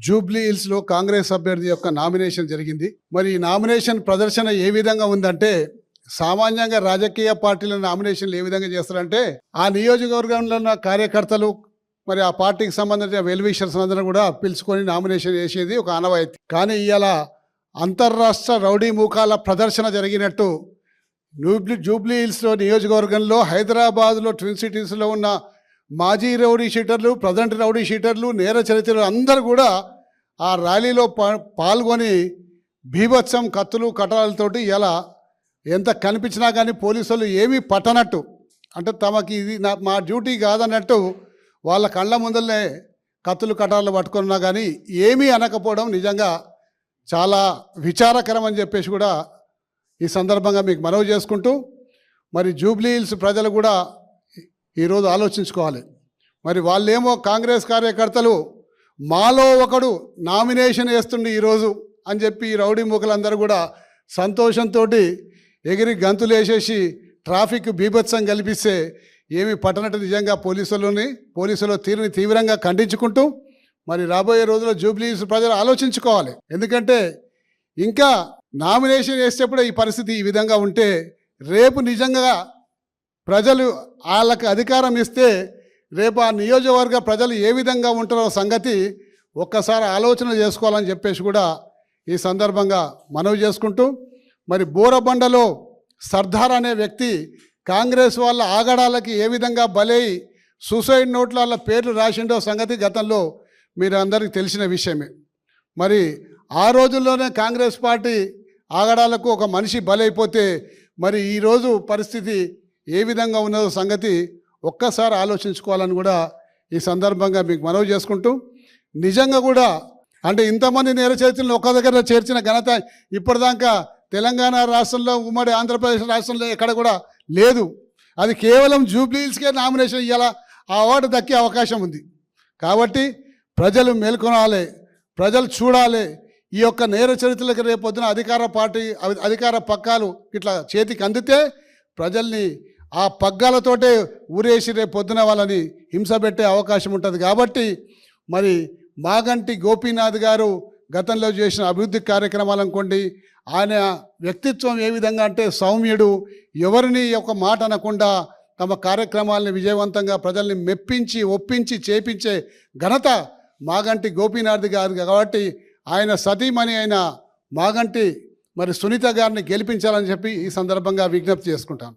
Jubilee hills లో కాంగ్రెస్ అభ్యర్థి యొక్క నామినేషన్ జరిగింది. మరి ఈ నామినేషన్ ప్రదర్శన ఏ విధంగా ఉందంటే, సామాన్యంగా రాజకీయ పార్టీల నామినేషన్లు ఏ విధంగా చేస్తారంటే, ఆ నియోజకవర్గంలో ఉన్న కార్యకర్తలు మరి ఆ పార్టీకి సంబంధించిన వెల్ విషర్స్ అందరూ కూడా పిలుచుకొని నామినేషన్ చేసేది ఒక ఆనవాయితీ. కానీ ఇవాళ అంతర్రాష్ట్ర రౌడీ మూకాల ప్రదర్శన జరిగినట్టు జూబ్లీ హిల్స్లో నియోజకవర్గంలో, హైదరాబాద్లో ట్విన్ సిటీస్లో ఉన్న మాజీ రౌడీ షీటర్లు, ప్రజెంట్ రౌడీ షీటర్లు, నేర చరిత్రలు అందరూ కూడా ఆ ర్యాలీలో పాల్గొని బీభత్సం కత్తులు కటాలతోటి ఇలా ఎంత కనిపించినా కానీ పోలీసులు ఏమీ పట్టనట్టు, అంటే తమకి ఇది మా డ్యూటీ కాదన్నట్టు వాళ్ళ కళ్ళ ముందరనే కత్తులు కటాలు పట్టుకున్నా కానీ ఏమీ అనకపోవడం నిజంగా చాలా విచారకరం అని చెప్పేసి కూడా ఈ సందర్భంగా మీకు మనవి చేసుకుంటూ, మరి జూబ్లీ హిల్స్ ప్రజలు కూడా ఈరోజు ఆలోచించుకోవాలి. మరి వాళ్ళేమో కాంగ్రెస్ కార్యకర్తలు మాలో ఒకడు నామినేషన్ వేస్తుండే ఈరోజు అని చెప్పి ఈ రౌడీ మూకలందరూ కూడా సంతోషంతో ఎగిరి గంతులు వేసేసి ట్రాఫిక్ బీభత్సం కల్పిస్తే ఏమి పట్టనట్టు నిజంగా పోలీసుల తీరుని తీవ్రంగా ఖండించుకుంటూ, మరి రాబోయే రోజుల్లో జూబ్లీ హిల్స్ ప్రజలు ఆలోచించుకోవాలి. ఎందుకంటే ఇంకా నామినేషన్ వేసేటప్పుడు ఈ పరిస్థితి ఈ విధంగా ఉంటే, రేపు నిజంగా ప్రజలు వాళ్ళకి అధికారం ఇస్తే రేపు ఆ నియోజకవర్గ ప్రజలు ఏ విధంగా ఉంటారో సంగతి ఒక్కసారి ఆలోచన చేసుకోవాలని చెప్పేసి కూడా ఈ సందర్భంగా మనవి చేసుకుంటూ, మరి బోరబండలో సర్దార్ అనే వ్యక్తి కాంగ్రెస్ వాళ్ళ ఆగడాలకి ఏ విధంగా బలై సూసైడ్ నోట్ల వాళ్ళ పేర్లు రాసిండో సంగతి గతంలో మీరు అందరికీ తెలిసిన విషయమే. మరి ఆ రోజుల్లోనే కాంగ్రెస్ పార్టీ ఆగడాలకు ఒక మనిషి బలైపోతే మరి ఈరోజు పరిస్థితి ఏ విధంగా ఉన్నదో సంగతి ఒక్కసారి ఆలోచించుకోవాలని కూడా ఈ సందర్భంగా మీకు మనవి చేసుకుంటూ, నిజంగా కూడా అంటే ఇంతమంది నేర చరిత్రలను ఒక్క దగ్గర చేర్చిన ఘనత ఇప్పటిదాకా తెలంగాణ రాష్ట్రంలో, ఉమ్మడి ఆంధ్రప్రదేశ్ రాష్ట్రంలో ఎక్కడ కూడా లేదు. అది కేవలం జూబ్లీ హిల్స్కే నామినేషన్ ఇవ్వాల ఆ అవార్డు దక్కే అవకాశం ఉంది. కాబట్టి ప్రజలు మేల్కొనాలి, ప్రజలు చూడాలి. ఈ యొక్క నేర చరిత్రలకు రేపొద్దున అధికార పక్కాలు ఇట్లా చేతికి అందితే ప్రజల్ని ఆ పగ్గాలతోటే ఊరేసి రేపొద్దున వాళ్ళని హింస పెట్టే అవకాశం ఉంటుంది. కాబట్టి మరి మాగంటి గోపీనాథ్ గారు గతంలో చేసిన అభివృద్ధి కార్యక్రమాలు అనుకోండి, ఆయన వ్యక్తిత్వం ఏ విధంగా అంటే సౌమ్యుడు, ఎవరిని ఒక మాట అనకుండా తమ కార్యక్రమాలని విజయవంతంగా ప్రజల్ని మెప్పించి ఒప్పించి చేపించే ఘనత మాగంటి గోపీనాథ్ గారు. కాబట్టి ఆయన సతీమణి అయిన మాగంటి మరి సునీత గారిని గెలిపించాలని చెప్పి ఈ సందర్భంగా విజ్ఞప్తి చేసుకుంటాను.